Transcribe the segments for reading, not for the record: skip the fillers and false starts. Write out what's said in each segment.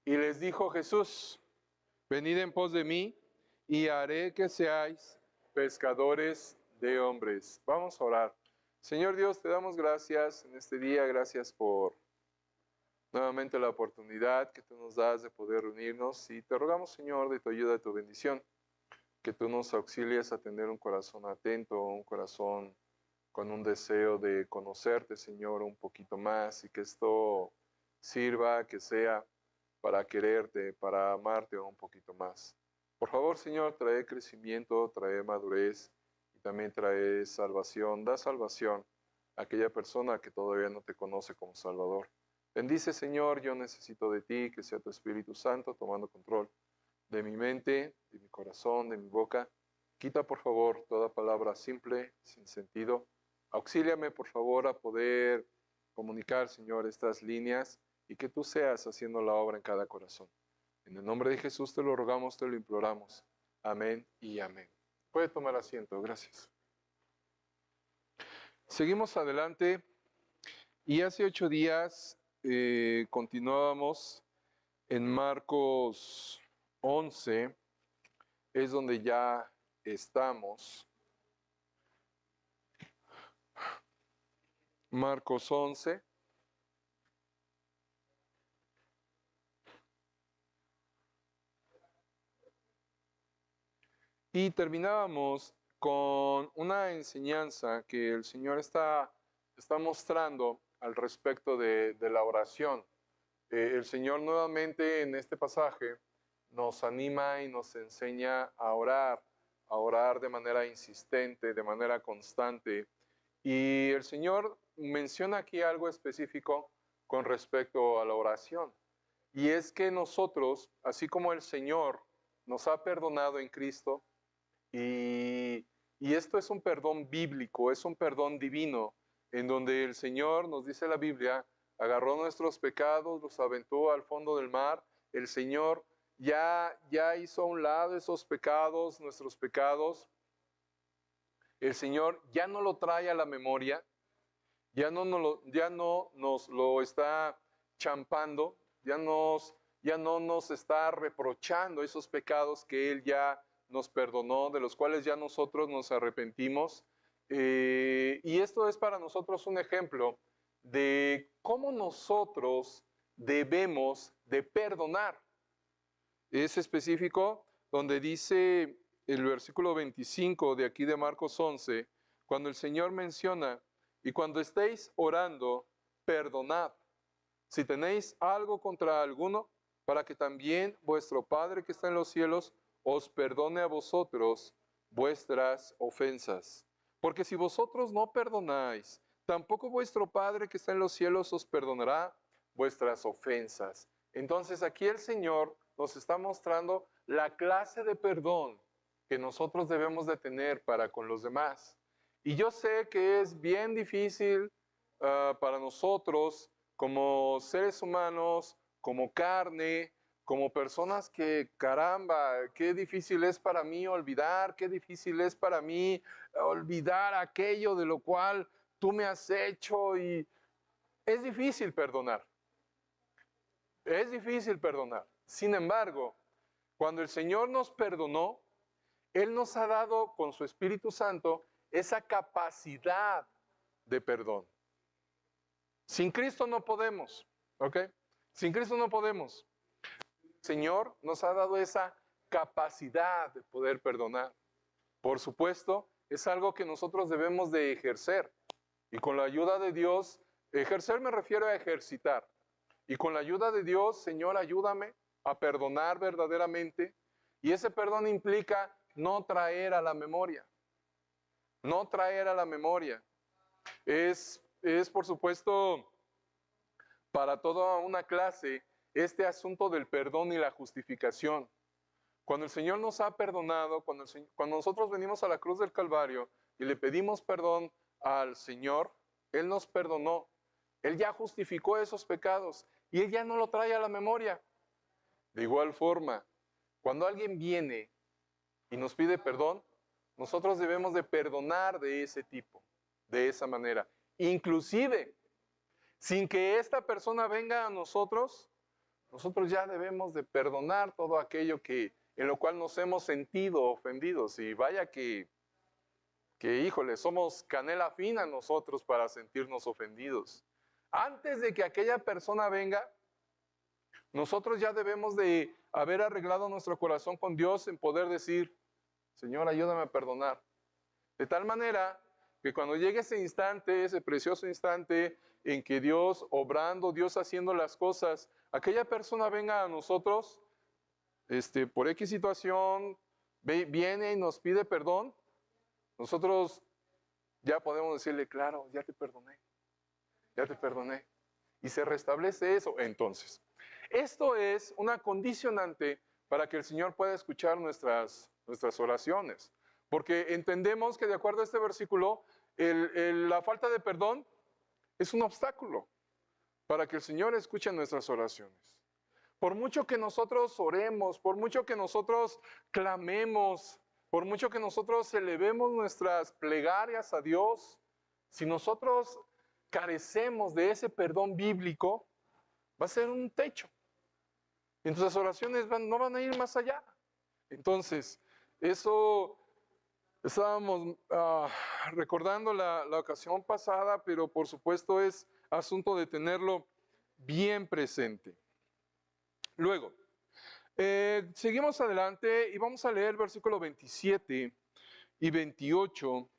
Y les dijo Jesús, venid en pos de mí y haré que seáis pescadores de hombres. Vamos a orar. Señor Dios, te damos gracias en este día, gracias por nuevamente la oportunidad que tú nos das de poder reunirnos y te rogamos, Señor, de tu ayuda, de tu bendición, que tú nos auxilies a tener un corazón atento, un corazón con un deseo de conocerte, Señor, un poquito más y que esto sirva, que sea para quererte, para amarte un poquito más. Por favor, Señor, trae crecimiento, trae madurez y también trae salvación. Da salvación a aquella persona que todavía no te conoce como Salvador. Bendice, Señor, yo necesito de ti, que sea tu Espíritu Santo tomando control de mi mente, de mi corazón, de mi boca. Quita, por favor, toda palabra simple, sin sentido. Auxíliame, por favor, a poder comunicar, Señor, estas líneas y que tú seas haciendo la obra en cada corazón. En el nombre de Jesús te lo rogamos, te lo imploramos. Amén y amén. Puede tomar asiento, gracias. Seguimos adelante y hace 8 días continuábamos en Marcos 11, es donde ya estamos. Marcos 11. Y terminábamos con una enseñanza que el Señor está mostrando al respecto de la oración. El Señor nuevamente en este pasaje nos anima y nos enseña a orar de manera insistente, de manera constante. Y el Señor menciona aquí algo específico con respecto a la oración. Y es que nosotros, así como el Señor nos ha perdonado en Cristo, y esto es un perdón bíblico, es un perdón divino, en donde el Señor, nos dice la Biblia, agarró nuestros pecados, los aventó al fondo del mar. El Señor ya hizo a un lado esos pecados, nuestros pecados. El Señor ya no lo trae a la memoria, ya no nos lo está champando, ya no nos está reprochando esos pecados que Él ya nos perdonó, de los cuales ya nosotros nos arrepentimos. Y esto es para nosotros un ejemplo de cómo nosotros debemos de perdonar. Es específico donde dice el versículo 25 de aquí de Marcos 11, cuando el Señor menciona, y cuando estéis orando, perdonad, si tenéis algo contra alguno, para que también vuestro Padre que está en los cielos os perdone a vosotros vuestras ofensas. Porque si vosotros no perdonáis, tampoco vuestro Padre que está en los cielos os perdonará vuestras ofensas. Entonces aquí el Señor nos está mostrando la clase de perdón que nosotros debemos de tener para con los demás. Y yo sé que es bien difícil para nosotros como seres humanos, como carne, como personas que, caramba, qué difícil es para mí olvidar, qué difícil es para mí olvidar aquello de lo cual tú me has hecho, y es difícil perdonar. Es difícil perdonar. Sin embargo, cuando el Señor nos perdonó, Él nos ha dado con su Espíritu Santo esa capacidad de perdón. Sin Cristo no podemos, ¿ok? Sin Cristo no podemos. El Señor nos ha dado esa capacidad de poder perdonar. Por supuesto, es algo que nosotros debemos de ejercer. Y con la ayuda de Dios, ejercer me refiero a ejercitar. Y con la ayuda de Dios, Señor, ayúdame a perdonar verdaderamente. Y ese perdón implica no traer a la memoria. No traer a la memoria. Es por supuesto, para toda una clase, este asunto del perdón y la justificación. Cuando el Señor nos ha perdonado, cuando nosotros venimos a la cruz del Calvario y le pedimos perdón al Señor, Él nos perdonó. Él ya justificó esos pecados y Él ya no lo trae a la memoria. De igual forma, cuando alguien viene y nos pide perdón, nosotros debemos de perdonar de ese tipo, de esa manera. Inclusive, sin que esta persona venga a nosotros, nosotros ya debemos de perdonar todo aquello en lo cual nos hemos sentido ofendidos. Y vaya híjole, somos canela fina nosotros para sentirnos ofendidos. Antes de que aquella persona venga, nosotros ya debemos de haber arreglado nuestro corazón con Dios en poder decir, Señor, ayúdame a perdonar. De tal manera que cuando llegue ese instante, ese precioso instante en que Dios obrando, Dios haciendo las cosas, aquella persona venga a nosotros, por X situación, viene y nos pide perdón, nosotros ya podemos decirle, claro, ya te perdoné, ya te perdoné. Y se restablece eso. Entonces, esto es una condicionante para que el Señor pueda escuchar nuestras oraciones. Porque entendemos que de acuerdo a este versículo, la falta de perdón es un obstáculo para que el Señor escuche nuestras oraciones. Por mucho que nosotros oremos, por mucho que nosotros clamemos, por mucho que nosotros elevemos nuestras plegarias a Dios, si nosotros carecemos de ese perdón bíblico, va a ser un techo. Y nuestras oraciones no van a ir más allá. Entonces, eso estábamos recordando la ocasión pasada, pero por supuesto es asunto de tenerlo bien presente. Luego, seguimos adelante y vamos a leer el versículo 27 y 28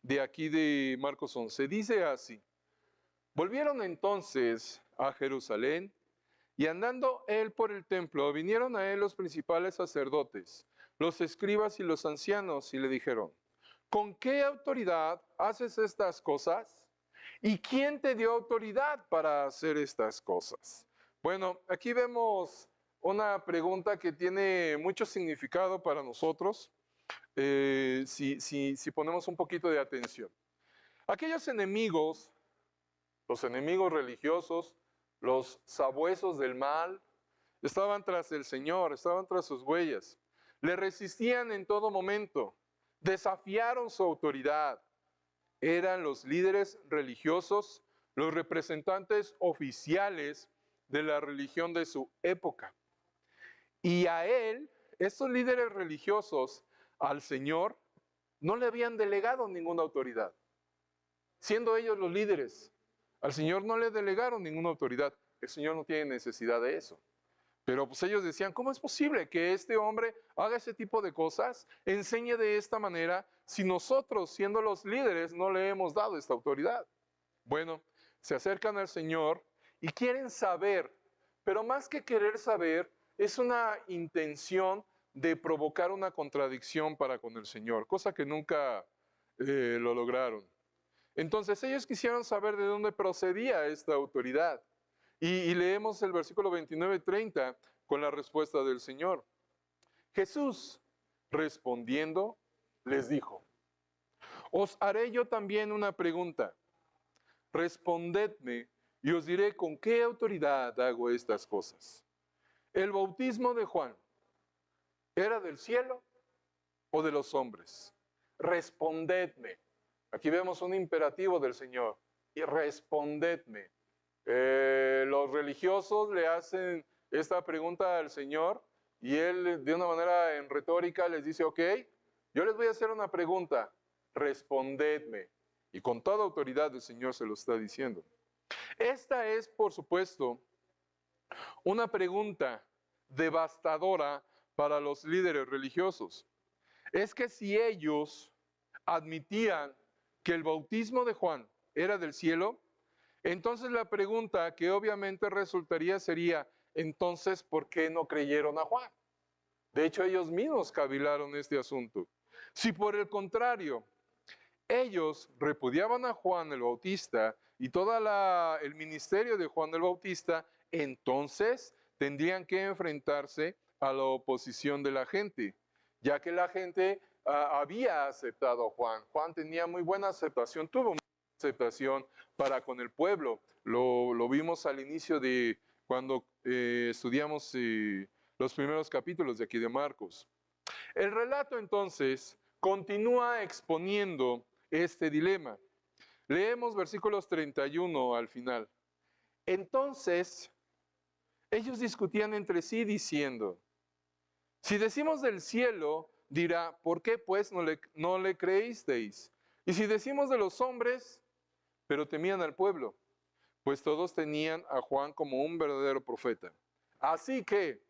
de aquí de Marcos 11. Dice así: volvieron entonces a Jerusalén y andando él por el templo, vinieron a él los principales sacerdotes, los escribas y los ancianos, y le dijeron: ¿con qué autoridad haces estas cosas? ¿Y quién te dio autoridad para hacer estas cosas? Bueno, aquí vemos una pregunta que tiene mucho significado para nosotros, si ponemos un poquito de atención. Aquellos enemigos, los enemigos religiosos, los sabuesos del mal, estaban tras el Señor, estaban tras sus huellas. Le resistían en todo momento, desafiaron su autoridad. Eran los líderes religiosos, los representantes oficiales de la religión de su época. Y a él, estos líderes religiosos, al Señor, no le habían delegado ninguna autoridad. Siendo ellos los líderes, al Señor no le delegaron ninguna autoridad. El Señor no tiene necesidad de eso. Pero pues ellos decían, ¿cómo es posible que este hombre haga ese tipo de cosas, enseñe de esta manera, si nosotros, siendo los líderes, no le hemos dado esta autoridad? Bueno, se acercan al Señor y quieren saber, pero más que querer saber, es una intención de provocar una contradicción para con el Señor, cosa que nunca lo lograron. Entonces ellos quisieron saber de dónde procedía esta autoridad. Y leemos el versículo 29-30 con la respuesta del Señor. Jesús, respondiendo, les dijo: os haré yo también una pregunta. Respondedme y os diré con qué autoridad hago estas cosas. ¿El bautismo de Juan era del cielo o de los hombres? Respondedme. Aquí vemos un imperativo del Señor. Y respondedme. Los religiosos le hacen esta pregunta al Señor y él de una manera en retórica les dice, ok, yo les voy a hacer una pregunta, respondedme. Y con toda autoridad el Señor se lo está diciendo. Esta es, por supuesto, una pregunta devastadora para los líderes religiosos. Es que si ellos admitían que el bautismo de Juan era del cielo, entonces la pregunta que obviamente resultaría sería, entonces, ¿por qué no creyeron a Juan? De hecho, ellos mismos cavilaron este asunto. Si por el contrario, ellos repudiaban a Juan el Bautista y todo el ministerio de Juan el Bautista, entonces tendrían que enfrentarse a la oposición de la gente, ya que la gente había aceptado a Juan. Juan tenía muy buena aceptación, tuvo mucha aceptación para con el pueblo. Lo vimos al inicio de cuando estudiamos los primeros capítulos de aquí de Marcos. El relato entonces continúa exponiendo este dilema. Leemos versículos 31 al final. Entonces, Ellos discutían entre sí diciendo, si decimos del cielo, dirá, ¿por qué pues no le creísteis? Y si decimos de los hombres, pero temían al pueblo, pues todos tenían a Juan como un verdadero profeta. Así que,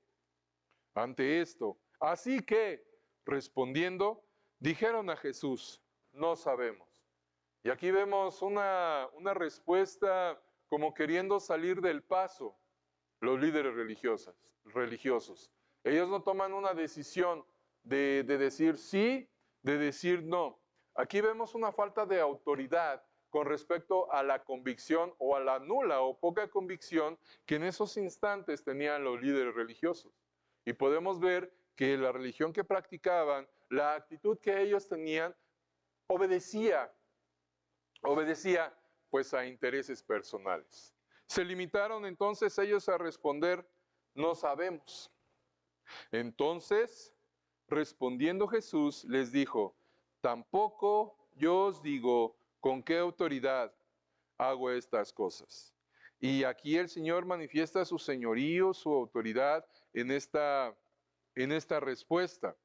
ante esto, respondiendo, dijeron a Jesús, no sabemos. Y aquí vemos una respuesta como queriendo salir del paso, los líderes religiosos. Ellos no toman una decisión de decir sí, de decir no. Aquí vemos una falta de autoridad con respecto a la convicción o a la nula o poca convicción que en esos instantes tenían los líderes religiosos. Y podemos ver que la religión que practicaban, la actitud que ellos tenían, obedecía pues a intereses personales. Se limitaron entonces ellos a responder, no sabemos. Entonces, respondiendo Jesús, les dijo, tampoco yo os digo con qué autoridad hago estas cosas. Y aquí el Señor manifiesta su señorío, su autoridad en esta respuesta.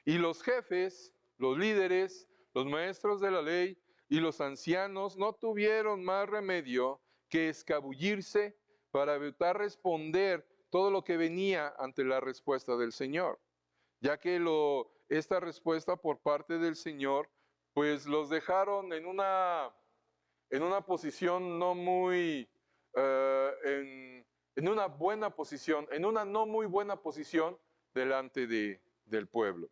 Y los jefes, los líderes, los maestros de la ley y los ancianos no tuvieron más remedio que escabullirse para evitar responder todo lo que venía ante la respuesta del Señor, ya que esta respuesta por parte del Señor, pues los dejaron en una posición no muy, en una buena posición, en una no muy buena posición delante del pueblo.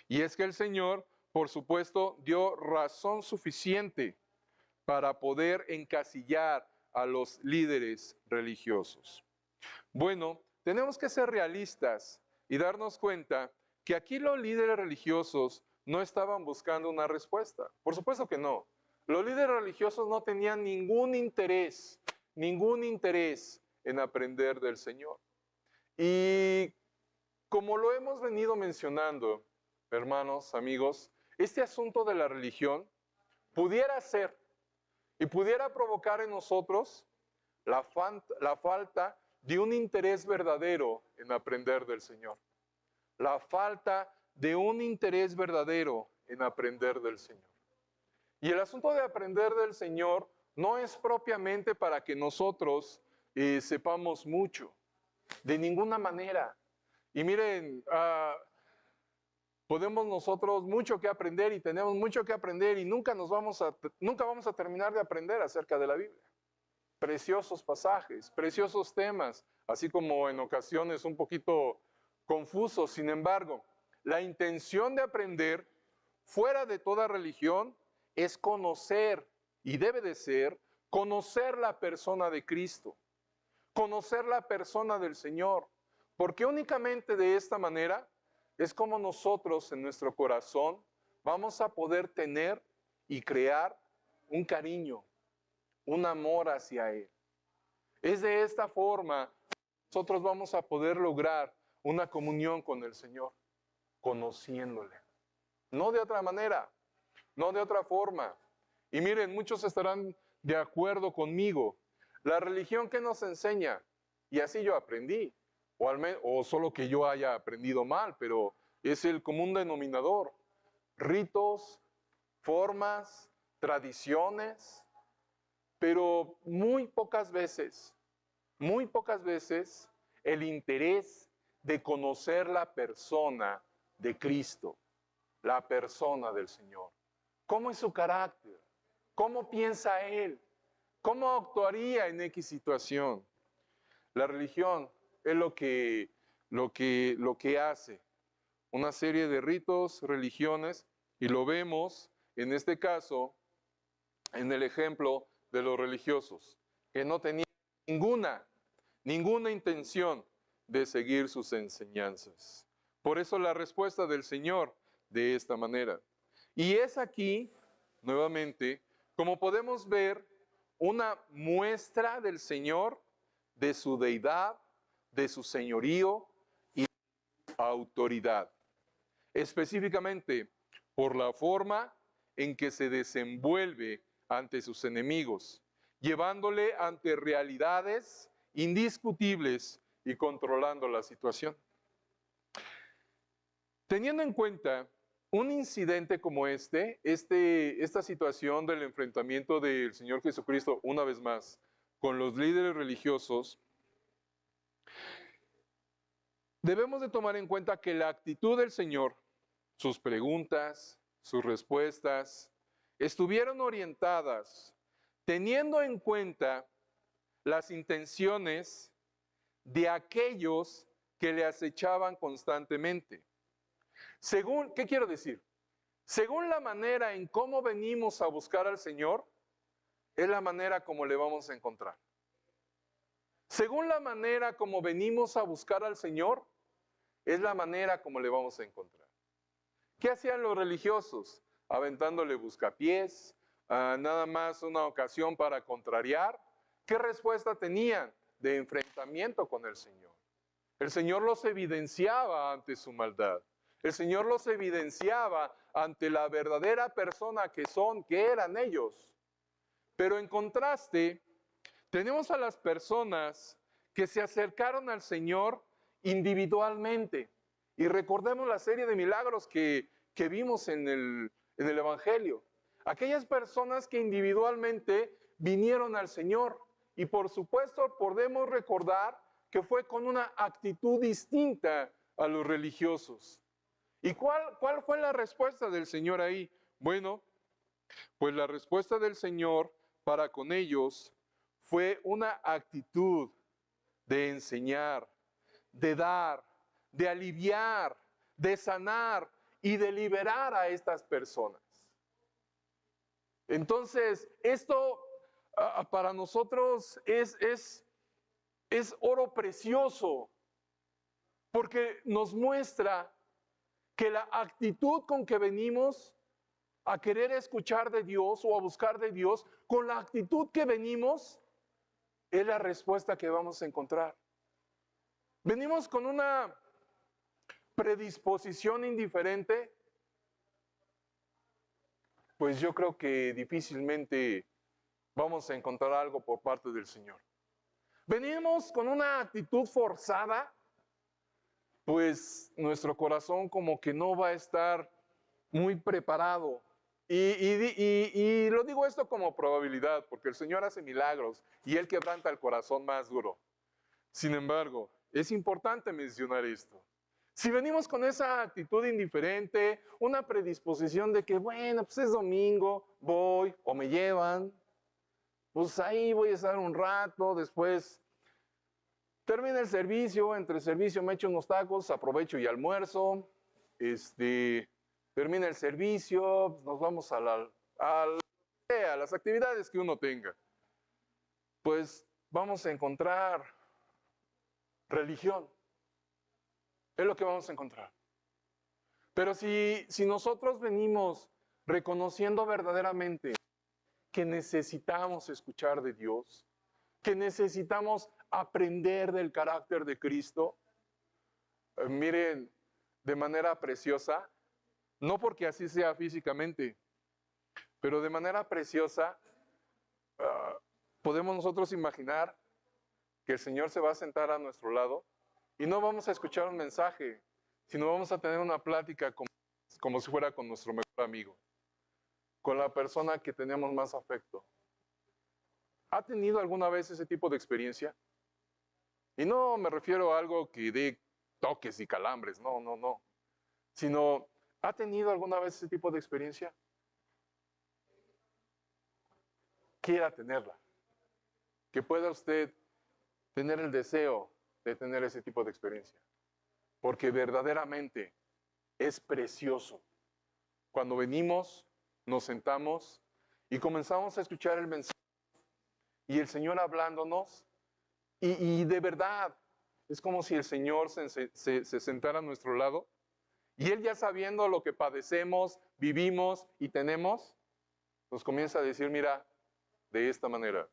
Y es que el Señor, por supuesto, dio razón suficiente para poder encasillar a los líderes religiosos. Bueno, tenemos que ser realistas y darnos cuenta que aquí los líderes religiosos no estaban buscando una respuesta. Por supuesto que no. Los líderes religiosos no tenían ningún interés en aprender del Señor. Y como lo hemos venido mencionando, hermanos, amigos, este asunto de la religión pudiera ser y pudiera provocar en nosotros la falta de un interés verdadero en aprender del Señor. La falta de un interés verdadero en aprender del Señor. Y el asunto de aprender del Señor no es propiamente para que nosotros sepamos mucho, de ninguna manera. Y miren, podemos nosotros mucho que aprender y tenemos mucho que aprender y nunca vamos a terminar de aprender acerca de la Biblia. Preciosos pasajes, preciosos temas, así como en ocasiones un poquito confusos. Sin embargo, la intención de aprender fuera de toda religión es conocer, y debe de ser, conocer la persona de Cristo, conocer la persona del Señor, porque únicamente de esta manera es como nosotros en nuestro corazón vamos a poder tener y crear un cariño, un amor hacia Él. Es de esta forma nosotros vamos a poder lograr una comunión con el Señor, conociéndole. No de otra manera, no de otra forma. Y miren, muchos estarán de acuerdo conmigo. La religión que nos enseña, y así yo aprendí, o solo que yo haya aprendido mal, pero es el común denominador. Ritos, formas, tradiciones, pero muy pocas veces, el interés de conocer la persona de Cristo, la persona del Señor. ¿Cómo es su carácter? ¿Cómo piensa Él? ¿Cómo actuaría en X situación? La religión es lo que hace una serie de ritos, religiones, y lo vemos en este caso, en el ejemplo de los religiosos, que no tenían ninguna intención de seguir sus enseñanzas. Por eso la respuesta del Señor de esta manera. Y es aquí, nuevamente, como podemos ver, una muestra del Señor, de su deidad, de su señorío y autoridad. Específicamente por la forma en que se desenvuelve ante sus enemigos, llevándole ante realidades indiscutibles y controlando la situación. Teniendo en cuenta un incidente como esta situación del enfrentamiento del Señor Jesucristo, una vez más, con los líderes religiosos, debemos de tomar en cuenta que la actitud del Señor, sus preguntas, sus respuestas, estuvieron orientadas teniendo en cuenta las intenciones de aquellos que le acechaban constantemente. Según, ¿qué quiero decir? Según la manera en cómo venimos a buscar al Señor, es la manera como le vamos a encontrar. Según la manera como venimos a buscar al Señor, es la manera como le vamos a encontrar. ¿Qué hacían los religiosos? Aventándole buscapiés, nada más una ocasión para contrariar. ¿Qué respuesta tenían? De enfrentamiento con el Señor. El Señor los evidenciaba ante su maldad. El Señor los evidenciaba ante la verdadera persona que eran ellos. Pero en contraste, tenemos a las personas que se acercaron al Señor individualmente. Y recordemos la serie de milagros que vimos en el Evangelio. Aquellas personas que individualmente vinieron al Señor. Y por supuesto podemos recordar que fue con una actitud distinta a los religiosos. ¿Y cuál fue la respuesta del Señor ahí? Bueno, pues la respuesta del Señor para con ellos fue una actitud de enseñar, de dar, de aliviar, de sanar y de liberar a estas personas. Entonces, esto para nosotros es oro precioso, porque nos muestra que la actitud con que venimos a querer escuchar de Dios o a buscar de Dios, con la actitud que venimos, es la respuesta que vamos a encontrar. Venimos con una predisposición indiferente, pues yo creo que difícilmente vamos a encontrar algo por parte del Señor. Venimos con una actitud forzada, pues nuestro corazón como que no va a estar muy preparado. Y lo digo esto como probabilidad, porque el Señor hace milagros y Él quebranta el corazón más duro. Sin embargo, es importante mencionar esto. Si venimos con esa actitud indiferente, una predisposición de que, bueno, pues es domingo, voy o me llevan, pues ahí voy a estar un rato, después termina el servicio, entre el servicio me echo unos tacos, aprovecho y almuerzo, termina el servicio, nos vamos a las actividades que uno tenga. Pues vamos a encontrar religión. Es lo que vamos a encontrar. Pero si nosotros venimos reconociendo verdaderamente que necesitamos escuchar de Dios, que necesitamos aprender del carácter de Cristo, miren, de manera preciosa, no porque así sea físicamente, pero de manera preciosa, podemos nosotros imaginar que el Señor se va a sentar a nuestro lado y no vamos a escuchar un mensaje, sino vamos a tener una plática como si fuera con nuestro mejor amigo, con la persona que tenemos más afecto. ¿Ha tenido alguna vez ese tipo de experiencia? Y no me refiero a algo que dé toques y calambres, no. Sino, ¿ha tenido alguna vez ese tipo de experiencia? Quiera tenerla. Que pueda usted tener el deseo de tener ese tipo de experiencia. Porque verdaderamente es precioso. Cuando venimos, nos sentamos y comenzamos a escuchar el mensaje y el Señor hablándonos y de verdad es como si el Señor se sentara a nuestro lado y Él ya sabiendo lo que padecemos, vivimos y tenemos, nos comienza a decir, mira, de esta manera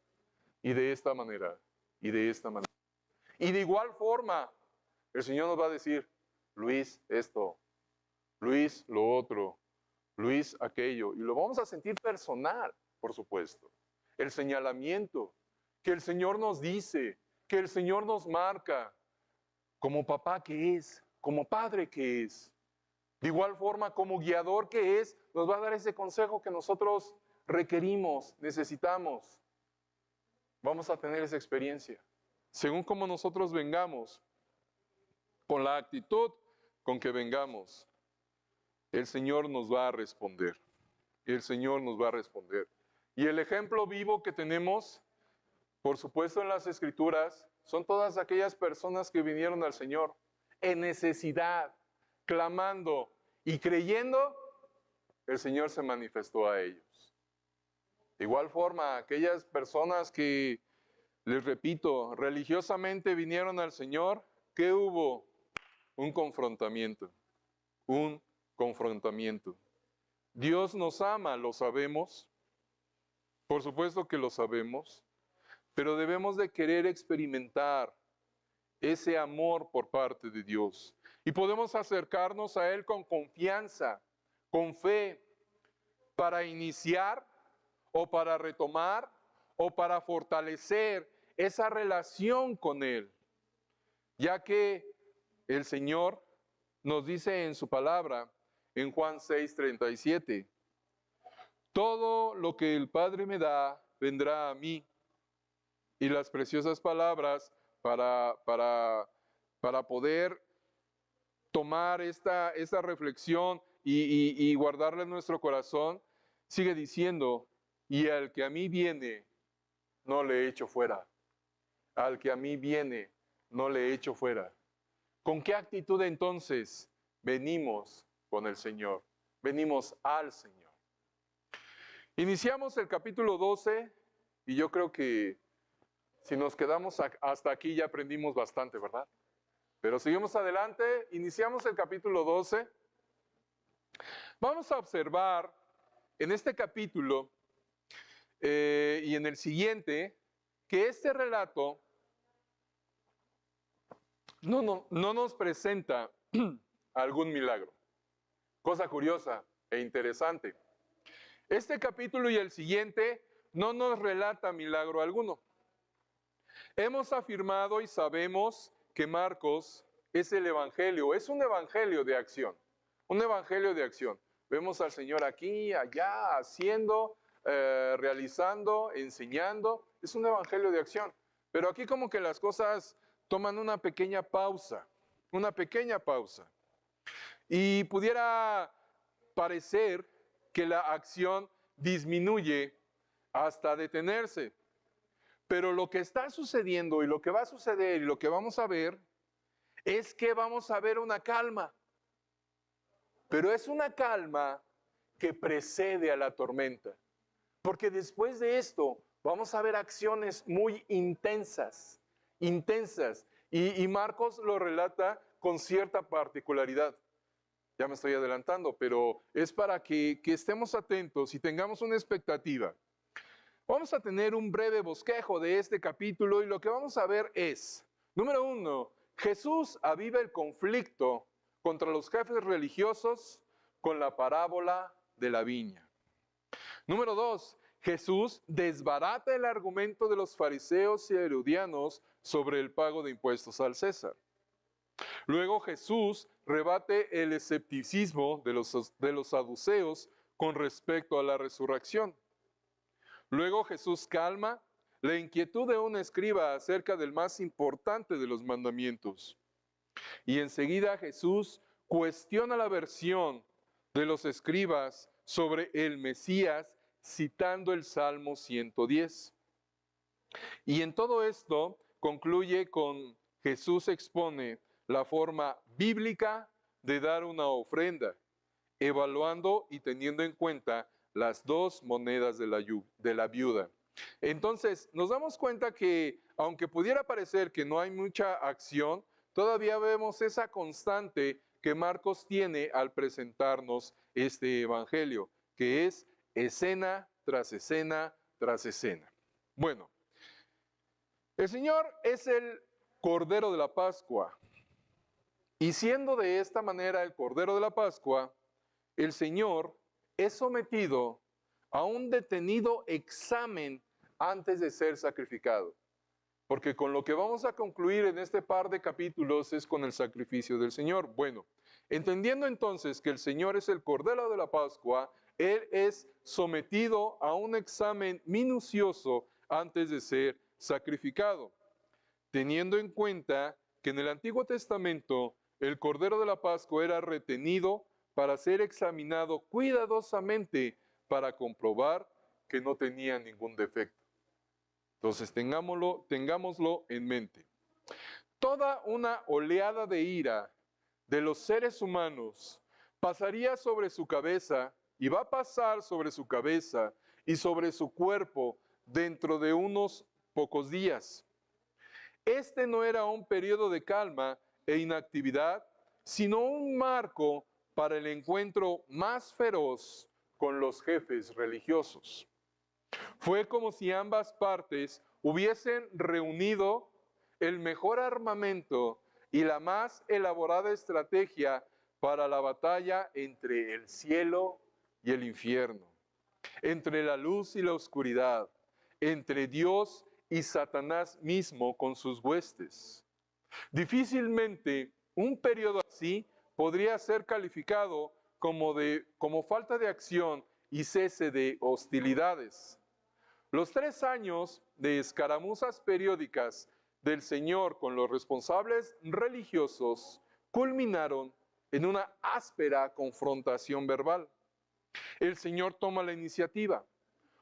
y de esta manera y de esta manera. Y de igual forma, el Señor nos va a decir, Luis, esto, Luis, lo otro, Luis, aquello. Y lo vamos a sentir personal, por supuesto. El señalamiento, que el Señor nos dice, que el Señor nos marca, como papá que es, como padre que es. De igual forma, como guiador que es, nos va a dar ese consejo que nosotros requerimos, necesitamos. Vamos a tener esa experiencia. Según como nosotros vengamos, con la actitud con que vengamos, el Señor nos va a responder. El Señor nos va a responder. Y el ejemplo vivo que tenemos, por supuesto en las Escrituras, son todas aquellas personas que vinieron al Señor en necesidad, clamando y creyendo, el Señor se manifestó a ellos. De igual forma, aquellas personas que, les repito, religiosamente vinieron al Señor, ¿qué hubo? Un confrontamiento, un confrontamiento. Dios nos ama, lo sabemos, por supuesto que lo sabemos, pero debemos de querer experimentar ese amor por parte de Dios. Y podemos acercarnos a Él con confianza, con fe, para iniciar o para retomar o para fortalecer esa relación con Él, ya que el Señor nos dice en su palabra, en Juan 6:37, todo lo que el Padre me da, vendrá a mí. Y las preciosas palabras para poder tomar esta reflexión y guardarla en nuestro corazón, sigue diciendo, y al que a mí viene, no le echo fuera. Al que a mí viene, no le echo fuera. ¿Con qué actitud entonces venimos con el Señor? Venimos al Señor. Iniciamos el capítulo 12 y yo creo que si nos quedamos hasta aquí ya aprendimos bastante, ¿verdad? Pero seguimos adelante, iniciamos el capítulo 12. Vamos a observar en este capítulo y en el siguiente que este relato no nos presenta algún milagro. Cosa curiosa e interesante. Este capítulo y el siguiente no nos relata milagro alguno. Hemos afirmado y sabemos que Marcos es el evangelio, es un evangelio de acción, un evangelio de acción. Vemos al Señor aquí, allá, haciendo, realizando, enseñando, es un evangelio de acción. Pero aquí como que las cosas toman una pequeña pausa, una pequeña pausa. Y pudiera parecer que la acción disminuye hasta detenerse. Pero lo que está sucediendo y lo que va a suceder y lo que vamos a ver es que vamos a ver una calma. Pero es una calma que precede a la tormenta. Porque después de esto vamos a ver acciones muy intensas, intensas. Y Marcos lo relata con cierta particularidad. Ya me estoy adelantando, pero es para que estemos atentos y tengamos una expectativa. Vamos a tener un breve bosquejo de este capítulo y lo que vamos a ver es, número 1, Jesús aviva el conflicto contra los jefes religiosos con la parábola de la viña. Número 2, Jesús desbarata el argumento de los fariseos y herodianos sobre el pago de impuestos al César. Luego Jesús rebate el escepticismo de los saduceos con respecto a la resurrección. Luego Jesús calma la inquietud de un escriba acerca del más importante de los mandamientos. Y enseguida Jesús cuestiona la versión de los escribas sobre el Mesías citando el Salmo 110. Y en todo esto concluye con Jesús expone la forma bíblica de dar una ofrenda, evaluando y teniendo en cuenta las dos monedas de la viuda. Entonces, nos damos cuenta que, aunque pudiera parecer que no hay mucha acción, todavía vemos esa constante que Marcos tiene al presentarnos este evangelio, que es escena tras escena tras escena. Bueno, el Señor es el Cordero de la Pascua, y siendo de esta manera el Cordero de la Pascua, el Señor es sometido a un detenido examen antes de ser sacrificado. Porque con lo que vamos a concluir en este par de capítulos es con el sacrificio del Señor. Bueno, entendiendo entonces que el Señor es el Cordero de la Pascua, Él es sometido a un examen minucioso antes de ser sacrificado, teniendo en cuenta que en el Antiguo Testamento el Cordero de la Pascua era retenido para ser examinado cuidadosamente para comprobar que no tenía ningún defecto. Entonces tengámoslo en mente. Toda una oleada de ira de los seres humanos pasaría sobre su cabeza y va a pasar sobre su cabeza y sobre su cuerpo dentro de unos pocos días. Este no era un periodo de calma e inactividad, sino un marco para el encuentro más feroz con los jefes religiosos. Fue como si ambas partes hubiesen reunido el mejor armamento y la más elaborada estrategia para la batalla entre el cielo y el infierno, entre la luz y la oscuridad, entre Dios y Satanás mismo con sus huestes. Difícilmente un periodo así podría ser calificado como falta de acción y cese de hostilidades. Los 3 años de escaramuzas periódicas del Señor con los responsables religiosos culminaron en una áspera confrontación verbal. El Señor toma la iniciativa,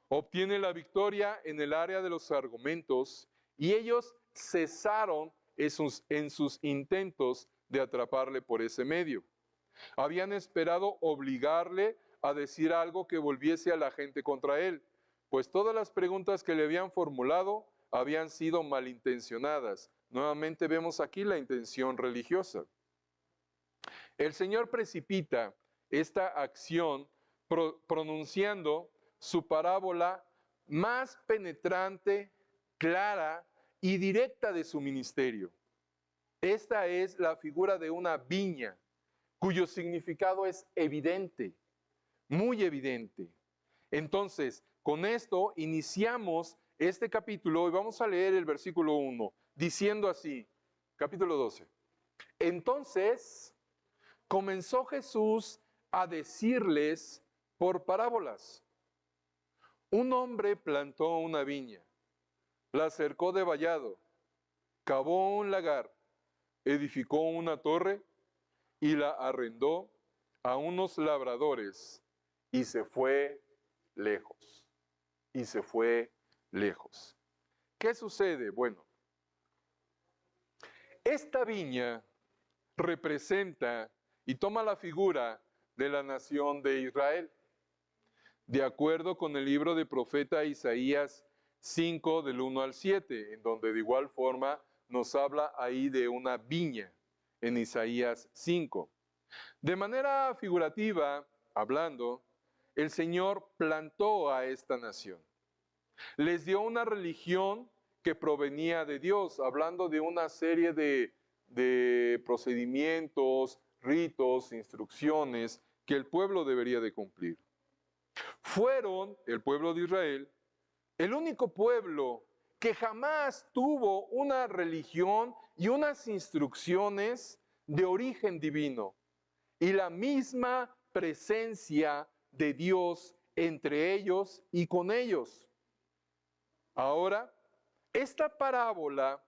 obtiene la victoria en el área de los argumentos y ellos cesaron en sus intentos de atraparle por ese medio. Habían esperado obligarle a decir algo que volviese a la gente contra él, pues todas las preguntas que le habían formulado habían sido malintencionadas. Nuevamente vemos aquí la intención religiosa. El Señor precipita esta acción pronunciando su parábola más penetrante, clara y directa de su ministerio. Esta es la figura de una viña, cuyo significado es evidente, muy evidente. Entonces, con esto iniciamos este capítulo y vamos a leer el versículo 1, diciendo así, capítulo 12. Entonces comenzó Jesús a decirles por parábolas. Un hombre plantó una viña, la cercó de vallado, cavó un lagar, edificó una torre y la arrendó a unos labradores y se fue lejos. Y se fue lejos. ¿Qué sucede? Bueno, esta viña representa y toma la figura de la nación de Israel. De acuerdo con el libro de profeta Isaías 5 del 1 al 7, en donde de igual forma nos habla ahí de una viña en Isaías 5. De manera figurativa, hablando, el Señor plantó a esta nación. Les dio una religión que provenía de Dios, hablando de una serie de procedimientos, ritos, instrucciones que el pueblo debería de cumplir. Fueron, el pueblo de Israel, el único pueblo que jamás tuvo una religión y unas instrucciones de origen divino y la misma presencia de Dios entre ellos y con ellos. Ahora, esta parábola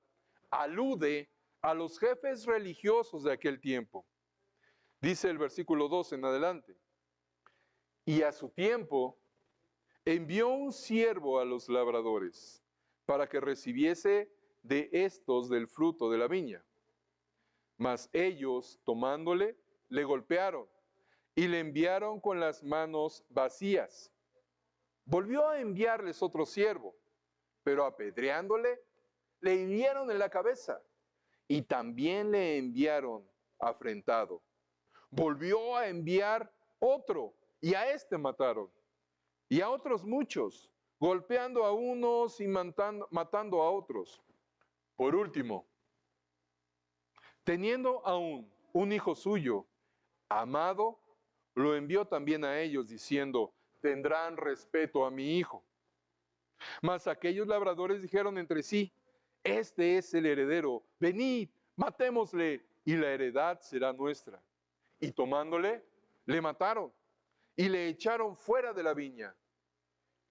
alude a los jefes religiosos de aquel tiempo. Dice el versículo 2 en adelante. Y a su tiempo envió un siervo a los labradores para que recibiese de estos del fruto de la viña. Mas ellos, tomándole, le golpearon y le enviaron con las manos vacías. Volvió a enviarles otro siervo, pero apedreándole, le hirieron en la cabeza y también le enviaron afrentado. Volvió a enviar otro y a este mataron. Y a otros muchos, golpeando a unos y matando a otros. Por último, teniendo aún un hijo suyo, amado, lo envió también a ellos diciendo, tendrán respeto a mi hijo. Mas aquellos labradores dijeron entre sí, Este es el heredero, venid, matémosle, y la heredad será nuestra. Y tomándole, le mataron, y le echaron fuera de la viña.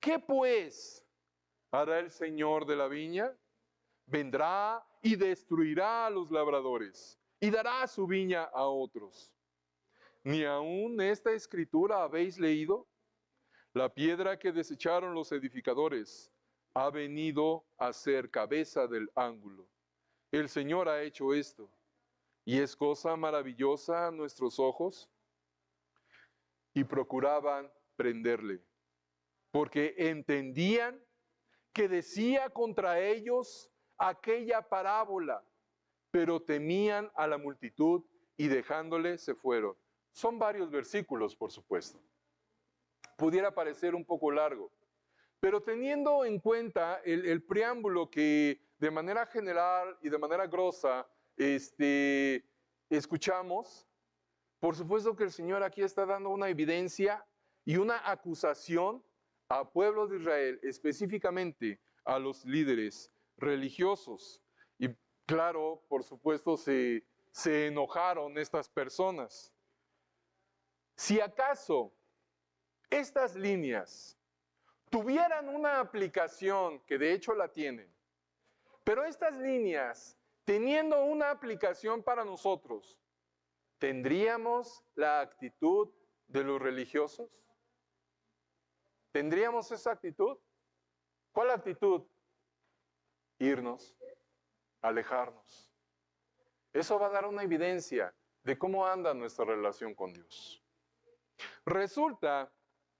¿Qué pues hará el Señor de la viña? Vendrá y destruirá a los labradores, y dará su viña a otros. ¿Ni aún esta escritura habéis leído? La piedra que desecharon los edificadores ha venido a ser cabeza del ángulo. El Señor ha hecho esto, y es cosa maravillosa a nuestros ojos. Y procuraban prenderle, porque entendían que decía contra ellos aquella parábola, pero temían a la multitud y dejándole se fueron. Son varios versículos, por supuesto. Pudiera parecer un poco largo, pero teniendo en cuenta el preámbulo que de manera general y de manera grosa escuchamos, por supuesto que el Señor aquí está dando una evidencia y una acusación al pueblo de Israel, específicamente a los líderes religiosos. Y claro, por supuesto, se enojaron estas personas. Si acaso estas líneas tuvieran una aplicación, que de hecho la tienen, pero estas líneas, teniendo una aplicación para nosotros, ¿tendríamos la actitud de los religiosos? ¿Tendríamos esa actitud? ¿Cuál actitud? Irnos, alejarnos. Eso va a dar una evidencia de cómo anda nuestra relación con Dios. Resulta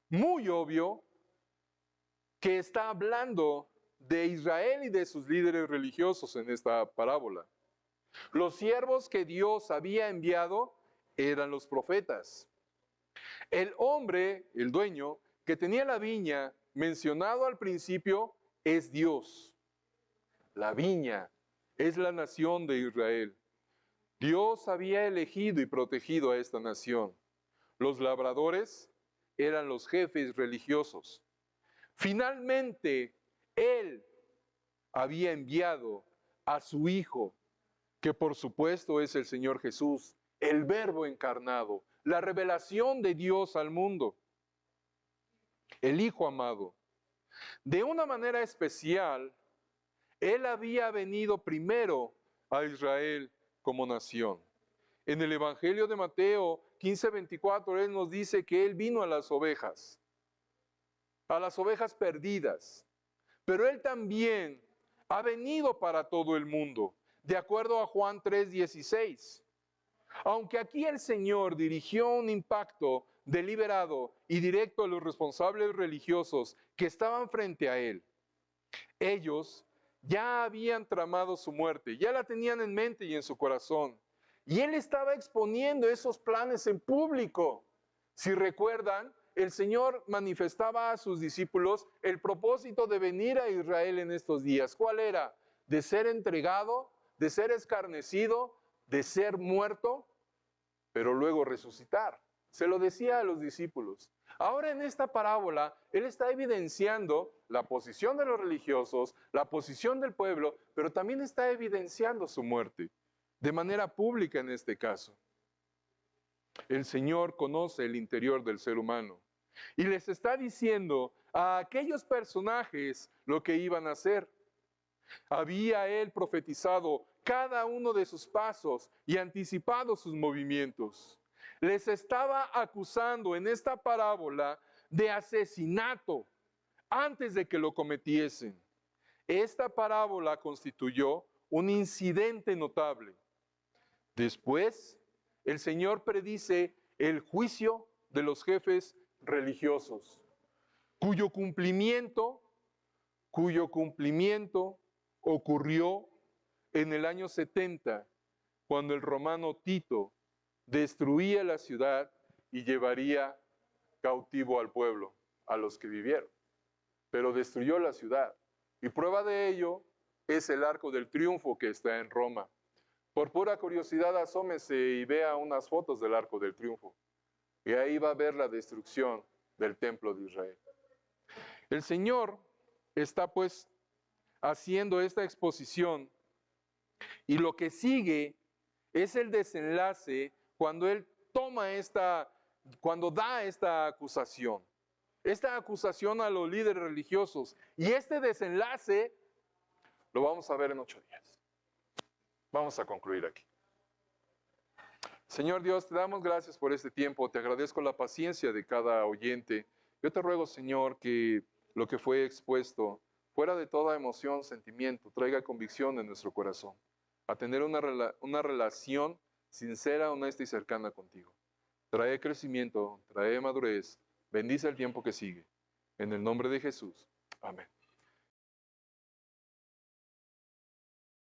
muy obvio que está hablando de Israel y de sus líderes religiosos en esta parábola. Los siervos que Dios había enviado eran los profetas. El hombre, el dueño, que tenía la viña mencionado al principio es Dios. La viña es la nación de Israel. Dios había elegido y protegido a esta nación. Los labradores eran los jefes religiosos. Finalmente, Él había enviado a su Hijo, que por supuesto es el Señor Jesús, el Verbo encarnado, la revelación de Dios al mundo, el Hijo amado. De una manera especial, Él había venido primero a Israel como nación. En el Evangelio de Mateo 15:24, Él nos dice que Él vino a las ovejas perdidas. Pero Él también ha venido para todo el mundo, de acuerdo a Juan 3:16. Aunque aquí el Señor dirigió un impacto deliberado y directo a los responsables religiosos que estaban frente a Él, ellos ya habían tramado su muerte, ya la tenían en mente y en su corazón. Y Él estaba exponiendo esos planes en público. Si recuerdan, el Señor manifestaba a sus discípulos el propósito de venir a Israel en estos días. ¿Cuál era? De ser entregado, de ser escarnecido, de ser muerto, pero luego resucitar. Se lo decía a los discípulos. Ahora en esta parábola, Él está evidenciando la posición de los religiosos, la posición del pueblo, pero también está evidenciando su muerte, de manera pública en este caso. El Señor conoce el interior del ser humano y les está diciendo a aquellos personajes lo que iban a hacer. Había Él profetizado cada uno de sus pasos y anticipado sus movimientos. Les estaba acusando en esta parábola de asesinato antes de que lo cometiesen. Esta parábola constituyó un incidente notable. Después, el Señor predice el juicio de los jefes religiosos, cuyo cumplimiento ocurrió en el año 70, cuando el romano Tito destruía la ciudad y llevaría cautivo al pueblo, a los que vivieron. Pero destruyó la ciudad. Y prueba de ello es el Arco del Triunfo que está en Roma. Por pura curiosidad, asómese y vea unas fotos del Arco del Triunfo. Y ahí va a ver la destrucción del templo de Israel. El Señor está pues haciendo esta exposición. Y lo que sigue es el desenlace cuando él cuando da esta acusación a los líderes religiosos. Y este desenlace lo vamos a ver en 8 días. Vamos a concluir aquí. Señor Dios, te damos gracias por este tiempo, te agradezco la paciencia de cada oyente. Yo te ruego, Señor, que lo que fue expuesto, fuera de toda emoción, sentimiento, traiga convicción en nuestro corazón, a tener una relación sincera, honesta y cercana contigo. Trae crecimiento, trae madurez, bendice el tiempo que sigue. En el nombre de Jesús. Amén.